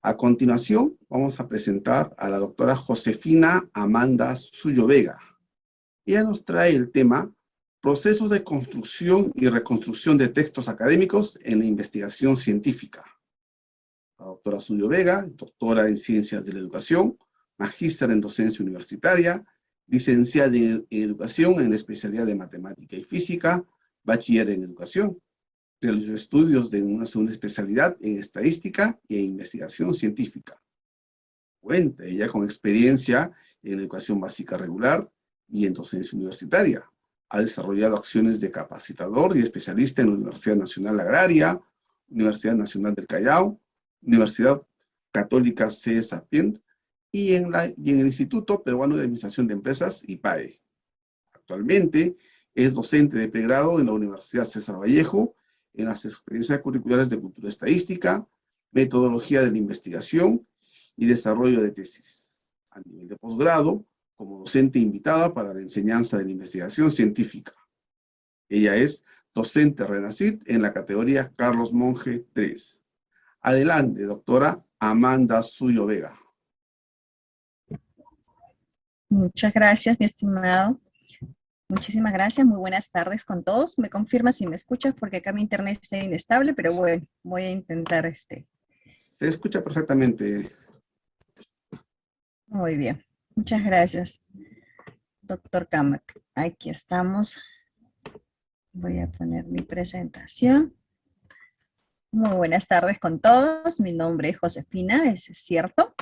A continuación, vamos a presentar a la doctora Josefina Amanda Suyo Vega. Ella nos trae el tema Procesos de construcción y reconstrucción de textos académicos en la investigación científica. La doctora Suyo Vega, doctora en Ciencias de la Educación, magíster en Docencia Universitaria, licenciada en Educación en la especialidad de Matemática y Física, bachiller en Educación. Realizó estudios de una segunda especialidad en Estadística e Investigación Científica. Cuenta ella con experiencia en Educación Básica Regular y en Docencia Universitaria. Ha desarrollado acciones de capacitador y especialista en la Universidad Nacional Agraria, Universidad Nacional del Callao, Universidad Católica C. Sapient y en el Instituto Peruano de Administración de Empresas, IPAE. Actualmente es docente de pregrado en la Universidad César Vallejo, en las experiencias curriculares de cultura estadística, metodología de la investigación y desarrollo de tesis. A nivel de posgrado, como docente invitada para la enseñanza de la investigación científica. Ella es docente RENACIT en la categoría Carlos Monge 3. Adelante, doctora Amanda Suyo Vega. Muchas gracias, mi estimado. Muchísimas gracias, muy buenas tardes con todos. Me confirma si me escuchas porque acá mi internet está inestable, pero bueno, voy a intentar Se escucha perfectamente. Muy bien, muchas gracias, doctor Kamak. Aquí estamos. Voy a poner mi presentación. Muy buenas tardes con todos. Mi nombre es Josefina, eso es cierto.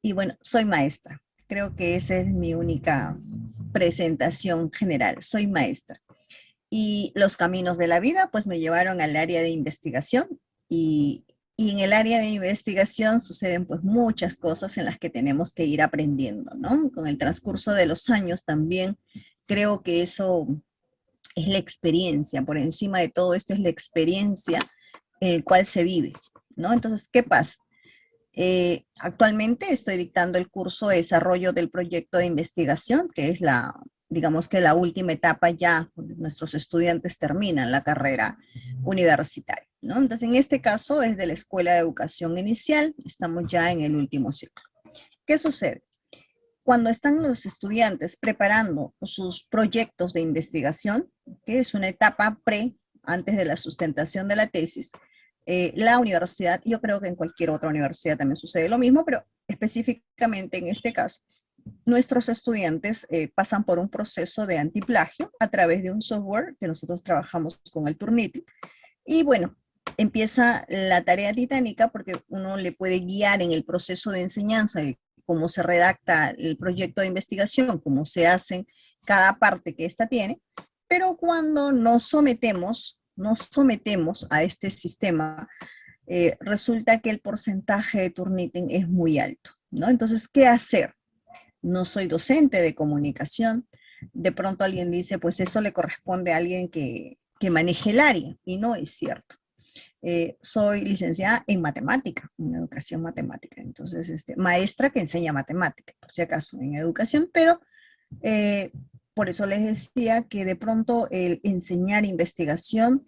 Y bueno, soy maestra. Creo que esa es mi única presentación general. Soy maestra. Y los caminos de la vida pues me llevaron al área de investigación y en el área de investigación suceden pues muchas cosas en las que tenemos que ir aprendiendo, ¿no? Con el transcurso de los años también creo que eso es la experiencia, por encima de todo esto es la experiencia en el cual se vive, ¿no? Entonces, ¿qué pasa? Actualmente estoy dictando el curso de desarrollo del proyecto de investigación, que es digamos que la última etapa ya, donde nuestros estudiantes terminan la carrera universitaria, ¿no? Entonces, en este caso es de la Escuela de Educación Inicial, estamos ya en el último ciclo. ¿Qué sucede? Cuando están los estudiantes preparando sus proyectos de investigación, que es una etapa antes de la sustentación de la tesis, la universidad, yo creo que en cualquier otra universidad también sucede lo mismo, pero específicamente en este caso, nuestros estudiantes pasan por un proceso de antiplagio a través de un software que nosotros trabajamos con el Turnitin. Y bueno, empieza la tarea titánica porque uno le puede guiar en el proceso de enseñanza, de cómo se redacta el proyecto de investigación, cómo se hace cada parte que ésta tiene, pero cuando nos sometemos a este sistema, resulta que el porcentaje de Turnitin es muy alto, ¿no? Entonces, ¿qué hacer? No soy docente de comunicación. De pronto alguien dice, pues eso le corresponde a alguien que maneje el área, y no es cierto. Soy licenciada en matemática, en educación matemática. Entonces, maestra que enseña matemática, por si acaso, en educación, pero por eso les decía que de pronto el enseñar investigación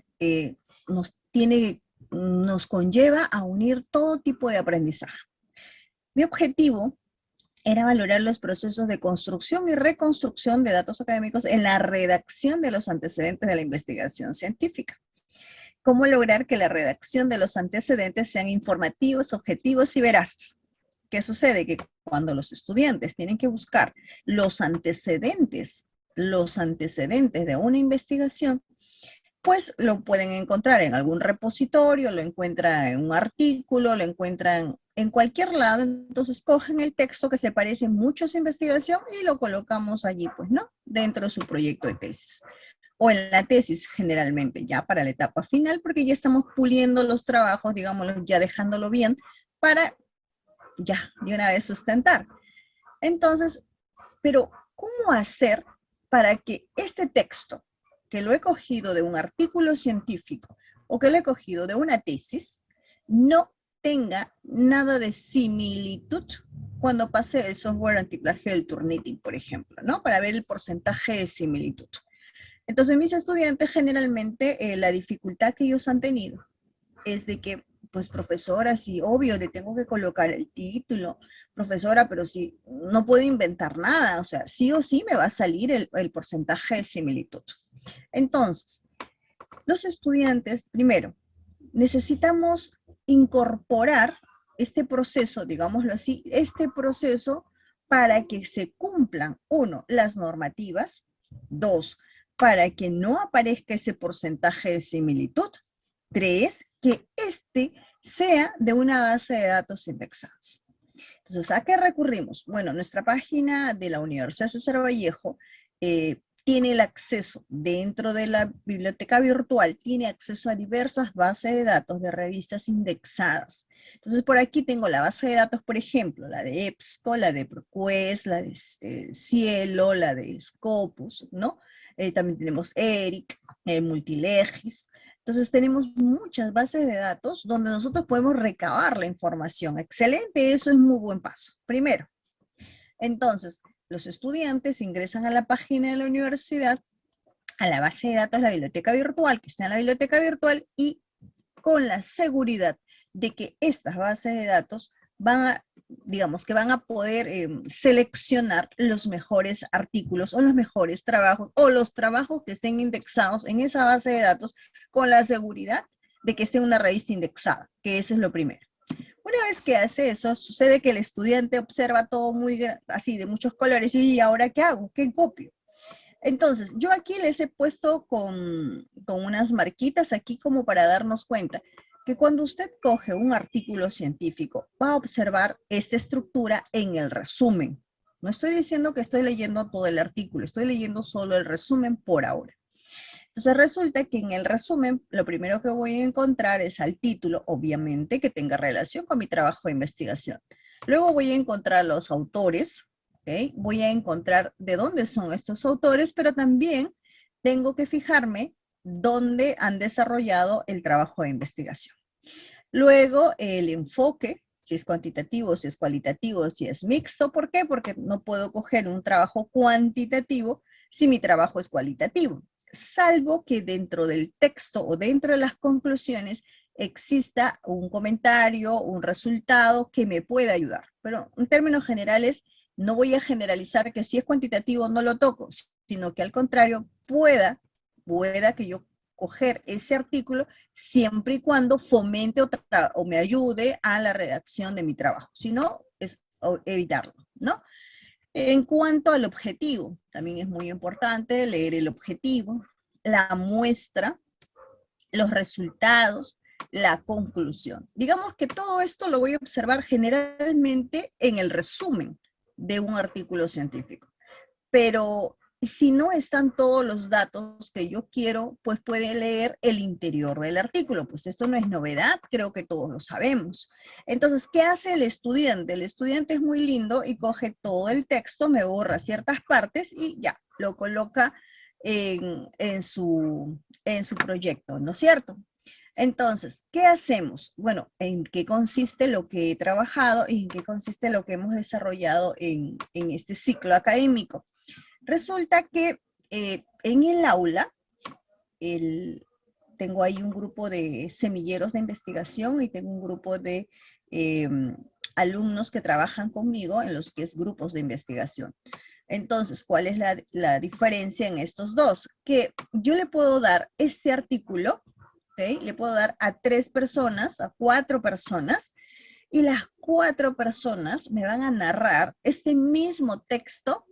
nos conlleva a unir todo tipo de aprendizaje. Mi objetivo era valorar los procesos de construcción y reconstrucción de datos académicos en la redacción de los antecedentes de la investigación científica. ¿Cómo lograr que la redacción de los antecedentes sean informativos, objetivos y veraces? ¿Qué sucede? Que cuando los estudiantes tienen que buscar los antecedentes de una investigación, pues lo pueden encontrar en algún repositorio, lo encuentran en un artículo, lo encuentran en cualquier lado. Entonces cogen el texto que se parece mucho a su investigación y lo colocamos allí, pues, ¿no? Dentro de su proyecto de tesis. O en la tesis generalmente, ya para la etapa final, porque ya estamos puliendo los trabajos, digámoslo, ya dejándolo bien, para ya de una vez sustentar. Entonces, pero ¿cómo hacer para que este texto, que lo he cogido de un artículo científico o que lo he cogido de una tesis, no tenga nada de similitud cuando pase el software antiplagio del Turnitin, por ejemplo, ¿no? Para ver el porcentaje de similitud. Entonces, mis estudiantes generalmente la dificultad que ellos han tenido es de que pues profesora, sí, obvio, le tengo que colocar el título, profesora, pero sí, no puedo inventar nada, o sea, sí o sí me va a salir el porcentaje de similitud. Entonces, los estudiantes, primero, necesitamos incorporar este proceso, digámoslo así, este proceso para que se cumplan, uno, las normativas, dos, para que no aparezca ese porcentaje de similitud, tres, que este sea de una base de datos indexados. Entonces, ¿a qué recurrimos? Bueno, nuestra página de la Universidad César Vallejo tiene el acceso dentro de la biblioteca virtual, tiene acceso a diversas bases de datos de revistas indexadas. Entonces, por aquí tengo la base de datos, por ejemplo, la de EBSCO, la de ProQuest, la de Cielo, la de Scopus, ¿no? También tenemos ERIC, Multilegis. Entonces tenemos muchas bases de datos donde nosotros podemos recabar la información. Excelente, eso es muy buen paso. Primero, entonces, los estudiantes ingresan a la página de la universidad, a la base de datos de la biblioteca virtual, que está en la biblioteca virtual, y con la seguridad de que estas bases de datos van a, digamos, que van a poder seleccionar los mejores artículos o los mejores trabajos o los trabajos que estén indexados en esa base de datos con la seguridad de que esté en una revista indexada, que eso es lo primero. Una vez que hace eso, sucede que el estudiante observa todo muy así, de muchos colores, y ¿ahora qué hago? ¿Qué copio? Entonces, yo aquí les he puesto con unas marquitas aquí como para darnos cuenta que cuando usted coge un artículo científico, va a observar esta estructura en el resumen. No estoy diciendo que estoy leyendo todo el artículo, estoy leyendo solo el resumen por ahora. Entonces resulta que en el resumen, lo primero que voy a encontrar es al título, obviamente, que tenga relación con mi trabajo de investigación. Luego voy a encontrar los autores, ¿okay? Voy a encontrar de dónde son estos autores, pero también tengo que fijarme dónde han desarrollado el trabajo de investigación. Luego, el enfoque, si es cuantitativo, si es cualitativo, si es mixto. ¿Por qué? Porque no puedo coger un trabajo cuantitativo si mi trabajo es cualitativo, salvo que dentro del texto o dentro de las conclusiones exista un comentario, un resultado que me pueda ayudar. Pero en términos generales, no voy a generalizar que si es cuantitativo no lo toco, sino que al contrario, pueda que yo coger ese artículo siempre y cuando fomente o me ayude a la redacción de mi trabajo. Si no, es evitarlo, ¿no? En cuanto al objetivo, también es muy importante leer el objetivo, la muestra, los resultados, la conclusión. Digamos que todo esto lo voy a observar generalmente en el resumen de un artículo científico. Pero si no están todos los datos que yo quiero, pues puede leer el interior del artículo. Pues esto no es novedad, creo que todos lo sabemos. Entonces, ¿qué hace el estudiante? El estudiante es muy lindo y coge todo el texto, me borra ciertas partes y ya, lo coloca en su proyecto, ¿no es cierto? Entonces, ¿qué hacemos? Bueno, ¿en qué consiste lo que he trabajado y en qué consiste lo que hemos desarrollado en este ciclo académico? Resulta que en el aula tengo ahí un grupo de semilleros de investigación y tengo un grupo de alumnos que trabajan conmigo en los que es grupos de investigación. Entonces, ¿cuál es la diferencia en estos dos? Que yo le puedo dar este artículo, ¿okay? Le puedo dar a 3 personas, a 4 personas, y las 4 personas me van a narrar este mismo texto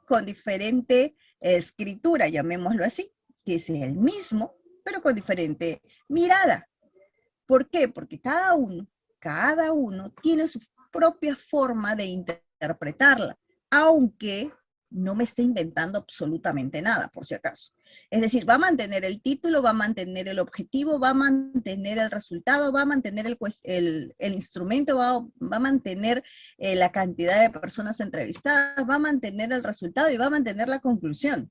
con diferente escritura, llamémoslo así, que es el mismo, pero con diferente mirada. ¿Por qué? Porque cada uno tiene su propia forma de interpretarla, aunque no me esté inventando absolutamente nada, por si acaso. Es decir, va a mantener el título, va a mantener el objetivo, va a mantener el resultado, va a mantener el instrumento, va a mantener la cantidad de personas entrevistadas, va a mantener el resultado y va a mantener la conclusión,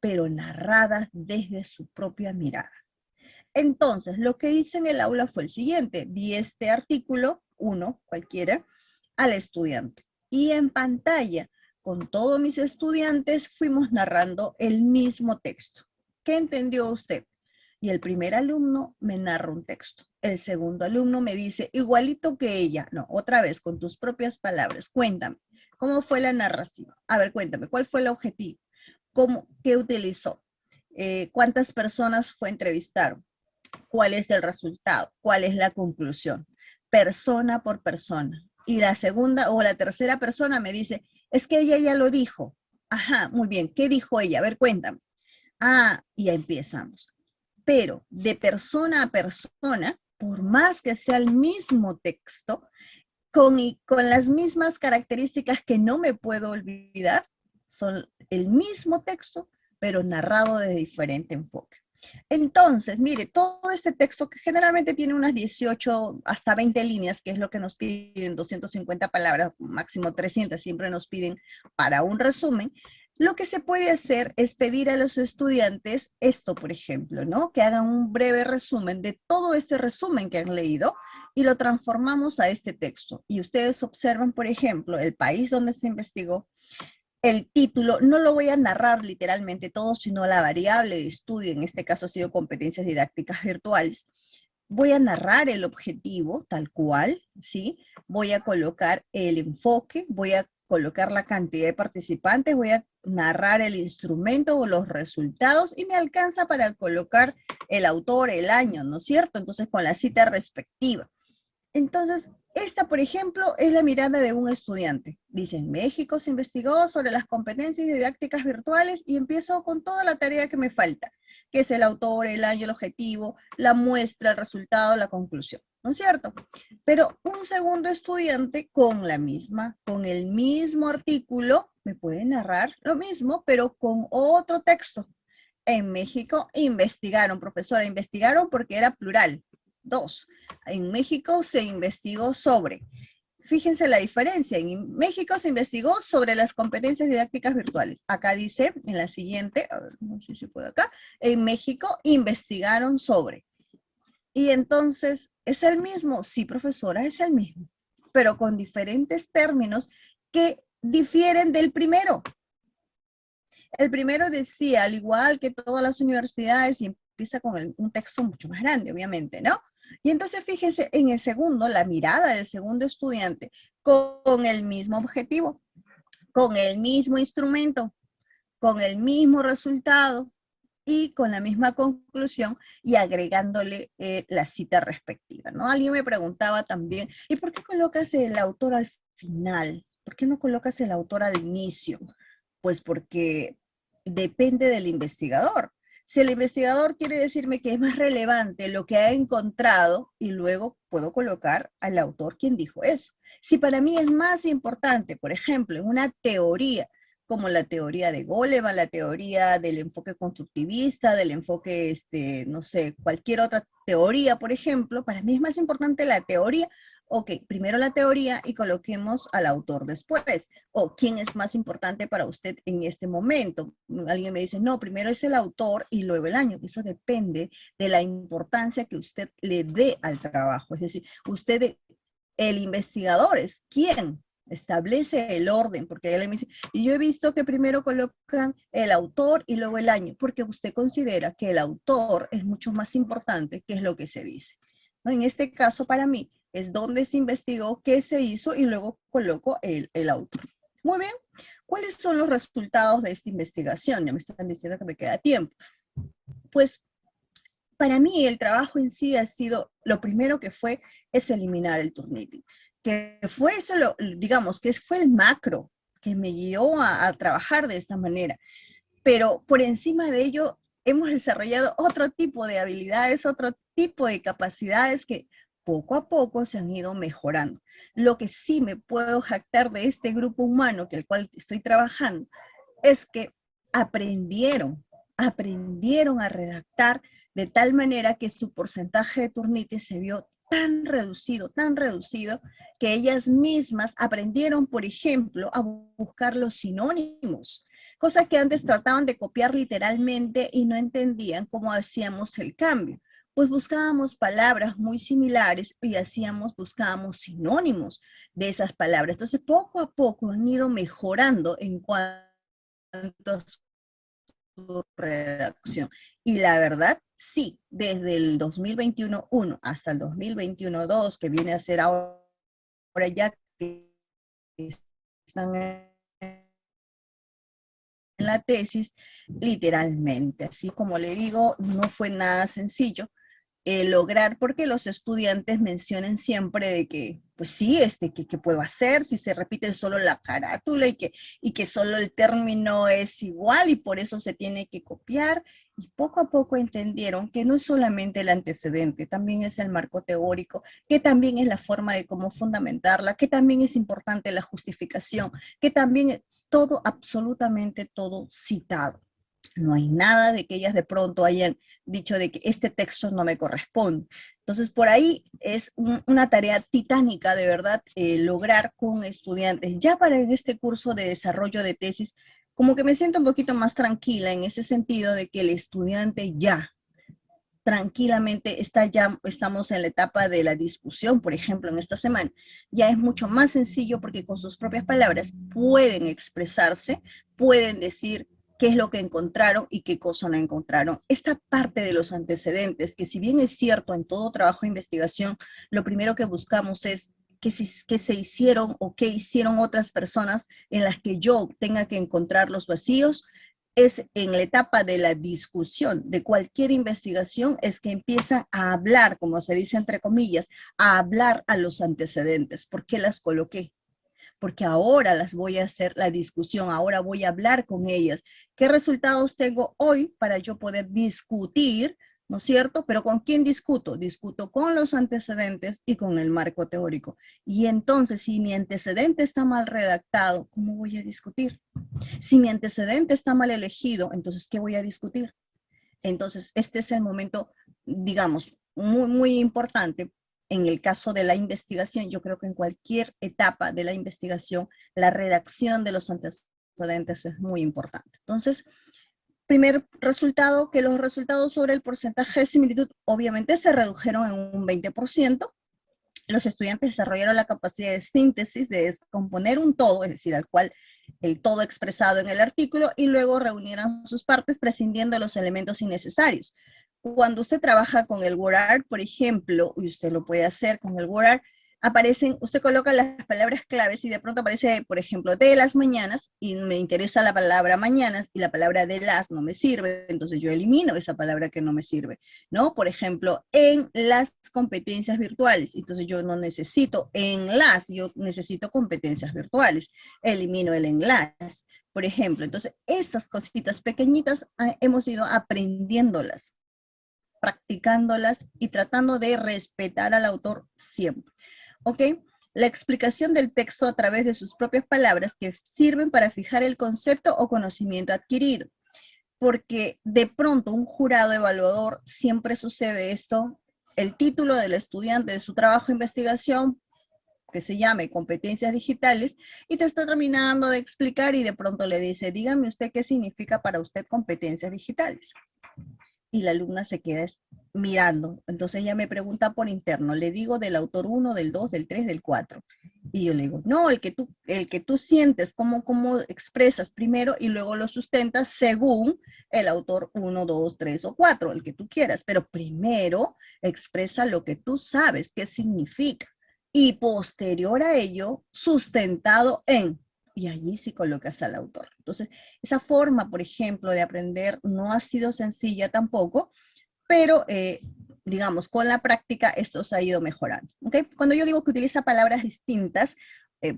pero narrada desde su propia mirada. Entonces, lo que hice en el aula fue el siguiente. Di este artículo, uno, cualquiera, al estudiante. Y en pantalla, con todos mis estudiantes, fuimos narrando el mismo texto. ¿Qué entendió usted? Y el primer alumno me narra un texto. El segundo alumno me dice, igualito que ella. No, otra vez, con tus propias palabras. Cuéntame, ¿cómo fue la narración? A ver, cuéntame, ¿cuál fue el objetivo? ¿Qué utilizó? ¿Cuántas personas fue a entrevistar? ¿Cuál es el resultado? ¿Cuál es la conclusión? Persona por persona. Y la segunda o la tercera persona me dice, es que ella ya lo dijo. Ajá, muy bien. ¿Qué dijo ella? A ver, cuéntame. Ah, y ya empezamos. Pero de persona a persona, por más que sea el mismo texto, con las mismas características que no me puedo olvidar, son el mismo texto, pero narrado de diferente enfoque. Entonces, mire, todo este texto que generalmente tiene unas 18 hasta 20 líneas, que es lo que nos piden, 250 palabras, máximo 300, siempre nos piden para un resumen. Lo que se puede hacer es pedir a los estudiantes esto, por ejemplo, ¿no? Que hagan un breve resumen de todo este resumen que han leído y lo transformamos a este texto. Y ustedes observan, por ejemplo, el país donde se investigó, el título, no lo voy a narrar literalmente todo, sino la variable de estudio, en este caso ha sido competencias didácticas virtuales. Voy a narrar el objetivo tal cual, ¿sí? Voy a colocar el enfoque, voy a colocar la cantidad de participantes, voy a narrar el instrumento o los resultados y me alcanza para colocar el autor, el año, ¿no es cierto? Entonces con la cita respectiva. Entonces, esta, por ejemplo, es la mirada de un estudiante. Dice, en México se investigó sobre las competencias didácticas virtuales y empiezo con toda la tarea que me falta, que es el autor, el año, el objetivo, la muestra, el resultado, la conclusión, ¿no es cierto? Pero un segundo estudiante con el mismo artículo, me puede narrar lo mismo, pero con otro texto. En México investigaron, profesora, investigaron porque era plural. 2. En México se investigó sobre, fíjense la diferencia, en México se investigó sobre las competencias didácticas virtuales. Acá dice, en la siguiente, a ver, no sé si se puede acá, en México investigaron sobre. Y entonces, ¿es el mismo? Sí, profesora, es el mismo, pero con diferentes términos que difieren del primero. El primero decía, al igual que todas las universidades, y empieza con un texto mucho más grande, obviamente, ¿no? Y entonces fíjense en el segundo, la mirada del segundo estudiante, con el mismo objetivo, con el mismo instrumento, con el mismo resultado y con la misma conclusión y agregándole la cita respectiva, ¿no? Alguien me preguntaba también, ¿y por qué colocas el autor al final? ¿Por qué no colocas el autor al inicio? Pues porque depende del investigador. Si el investigador quiere decirme que es más relevante lo que ha encontrado y luego puedo colocar al autor quien dijo eso. Si para mí es más importante, por ejemplo, en una teoría, como la teoría de Goleman, la teoría del enfoque constructivista, del enfoque, no sé, cualquier otra teoría, por ejemplo, para mí es más importante la teoría. Ok, primero la teoría y coloquemos al autor después. O quién es más importante para usted en este momento. Alguien me dice, no, primero es el autor y luego el año. Eso depende de la importancia que usted le dé al trabajo. Es decir, usted, el investigador es quien establece el orden, porque él me dice, y yo he visto que primero colocan el autor y luego el año, porque usted considera que el autor es mucho más importante que es lo que se dice. ¿No? En este caso, para mí, es donde se investigó, qué se hizo y luego coloco el autor. Muy bien, ¿cuáles son los resultados de esta investigación? Ya me están diciendo que me queda tiempo. Pues para mí el trabajo en sí ha sido, lo primero que fue es eliminar el Turnitin, que fue eso, digamos, que fue el macro que me guió a trabajar de esta manera. Pero por encima de ello hemos desarrollado otro tipo de habilidades, otro tipo de capacidades que poco a poco se han ido mejorando. Lo que sí me puedo jactar de este grupo humano que el cual estoy trabajando es que aprendieron a redactar de tal manera que su porcentaje de Turnitin se vio tan reducido, que ellas mismas aprendieron, por ejemplo, a buscar los sinónimos, cosa que antes trataban de copiar literalmente y no entendían cómo hacíamos el cambio. Pues buscábamos palabras muy similares y buscábamos sinónimos de esas palabras. Entonces, poco a poco han ido mejorando en cuanto a redacción. Y la verdad, sí, desde el 2021-1 hasta el 2021-2, que viene a ser ahora ya que están en la tesis, literalmente. Así como le digo, no fue nada sencillo lograr, porque los estudiantes mencionan siempre de que, pues sí, que puedo hacer si se repite solo la carátula y que solo el término es igual y por eso se tiene que copiar. Y poco a poco entendieron que no es solamente el antecedente, también es el marco teórico, que también es la forma de cómo fundamentarla, que también es importante la justificación, que también es todo, absolutamente todo citado. No hay nada de que ellas de pronto hayan dicho de que este texto no me corresponde. Entonces, por ahí es una tarea titánica, de verdad, lograr con estudiantes. Ya para este curso de desarrollo de tesis, como que me siento un poquito más tranquila en ese sentido de que el estudiante ya tranquilamente estamos en la etapa de la discusión, por ejemplo, en esta semana. Ya es mucho más sencillo porque con sus propias palabras pueden expresarse, pueden decir qué es lo que encontraron y qué cosa no encontraron. Esta parte de los antecedentes, que si bien es cierto en todo trabajo de investigación, lo primero que buscamos es que se hicieron o qué hicieron otras personas en las que yo tenga que encontrar los vacíos, es en la etapa de la discusión de cualquier investigación, es que empiezan a hablar, como se dice entre comillas, a hablar a los antecedentes. ¿Por qué las coloqué? Porque ahora las voy a hacer la discusión, ahora voy a hablar con ellas. ¿Qué resultados tengo hoy para yo poder discutir, no es cierto? Pero ¿con quién discuto? Discuto con los antecedentes y con el marco teórico. Y entonces, si mi antecedente está mal redactado, ¿cómo voy a discutir? Si mi antecedente está mal elegido, entonces, ¿qué voy a discutir? Entonces, este es el momento, digamos, muy importante. En el caso de la investigación, yo creo que en cualquier etapa de la investigación, la redacción de los antecedentes es muy importante. Entonces, primer resultado, que los resultados sobre el porcentaje de similitud obviamente se redujeron en un 20%. Los estudiantes desarrollaron la capacidad de síntesis, de descomponer un todo, es decir, al cual el todo expresado en el artículo, y luego reunieron sus partes prescindiendo de los elementos innecesarios. Cuando usted trabaja con el WordArt, por ejemplo, y usted lo puede hacer con el WordArt, aparecen, usted coloca las palabras claves y de pronto aparece, por ejemplo, de las mañanas, y me interesa la palabra mañanas y la palabra de las no me sirve, entonces yo elimino esa palabra que no me sirve, ¿no? Por ejemplo, en las competencias virtuales, entonces yo no necesito en las, yo necesito competencias virtuales, elimino el enlace, por ejemplo. Entonces, estas cositas pequeñitas hemos ido aprendiéndolas, practicándolas y tratando de respetar al autor siempre. ¿Ok? La explicación del texto a través de sus propias palabras que sirven para fijar el concepto o conocimiento adquirido. Porque de pronto un jurado evaluador, siempre sucede esto, el título del estudiante de su trabajo de investigación, que se llame competencias digitales, y te está terminando de explicar y de pronto le dice, dígame usted qué significa para usted competencias digitales. Y la alumna se queda mirando. Entonces ella me pregunta por interno, le digo del autor 1, del 2, del 3, del 4. Y yo le digo, no, el que tú sientes, cómo expresas primero y luego lo sustentas según el autor 1, 2, 3 o 4, el que tú quieras. Pero primero expresa lo que tú sabes, qué significa. Y posterior a ello, sustentado en, y allí sí colocas al autor. Entonces, esa forma, por ejemplo, de aprender no ha sido sencilla tampoco, pero digamos, con la práctica esto se ha ido mejorando. ¿Okay? Cuando yo digo que utiliza palabras distintas,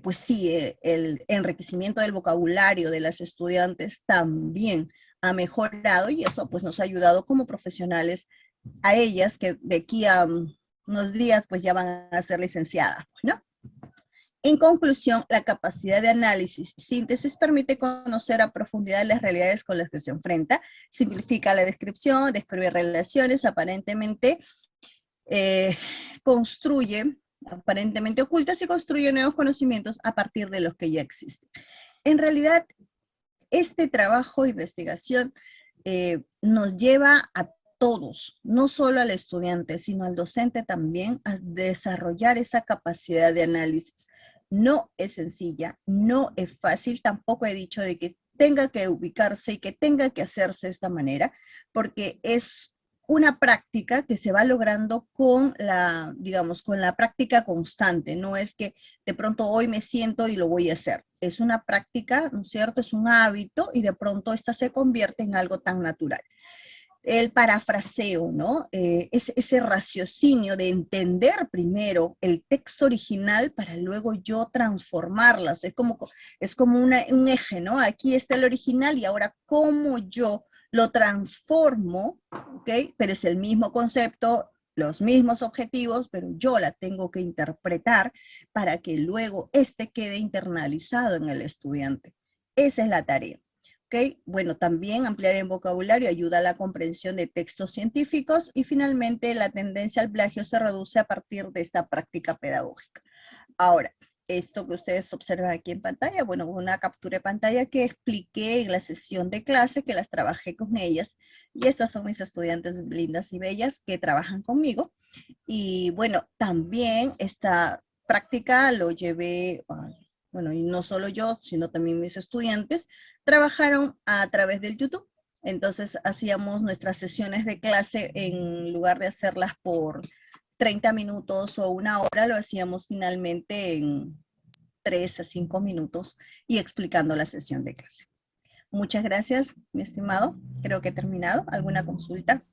pues sí, el enriquecimiento del vocabulario de las estudiantes también ha mejorado y eso pues nos ha ayudado como profesionales a ellas que de aquí a unos días pues ya van a ser licenciadas, ¿no? En conclusión, la capacidad de análisis y síntesis permite conocer a profundidad las realidades con las que se enfrenta, simplifica la descripción, describe relaciones, aparentemente construye, aparentemente ocultas y construye nuevos conocimientos a partir de los que ya existen. En realidad, este trabajo de investigación nos lleva a todos, no solo al estudiante, sino al docente también, a desarrollar esa capacidad de análisis. No es sencilla, no es fácil, tampoco he dicho de que tenga que ubicarse y que tenga que hacerse de esta manera, porque es una práctica que se va logrando con la, digamos, con la práctica constante. No es que de pronto hoy me siento y lo voy a hacer. Es una práctica, ¿no es cierto? Es un hábito y de pronto esta se convierte en algo tan natural. El parafraseo, ¿no? Es ese raciocinio de entender primero el texto original para luego yo transformarlas. Es como un eje, ¿no? Aquí está el original y ahora cómo yo lo transformo, ¿ok? Pero es el mismo concepto, los mismos objetivos, pero yo la tengo que interpretar para que luego este quede internalizado en el estudiante. Esa es la tarea. ¿Okay? Bueno, también ampliar el vocabulario ayuda a la comprensión de textos científicos y finalmente la tendencia al plagio se reduce a partir de esta práctica pedagógica. Ahora, esto que ustedes observan aquí en pantalla, bueno, una captura de pantalla que expliqué en la sesión de clase, que las trabajé con ellas, y estas son mis estudiantes lindas y bellas que trabajan conmigo. Y bueno, también esta práctica lo llevé, bueno, y no solo yo, sino también mis estudiantes, trabajaron a través del YouTube. Entonces hacíamos nuestras sesiones de clase en lugar de hacerlas por 30 minutos o una hora, lo hacíamos finalmente en 3 a 5 minutos y explicando la sesión de clase. Muchas gracias, mi estimado. Creo que he terminado. ¿Alguna consulta?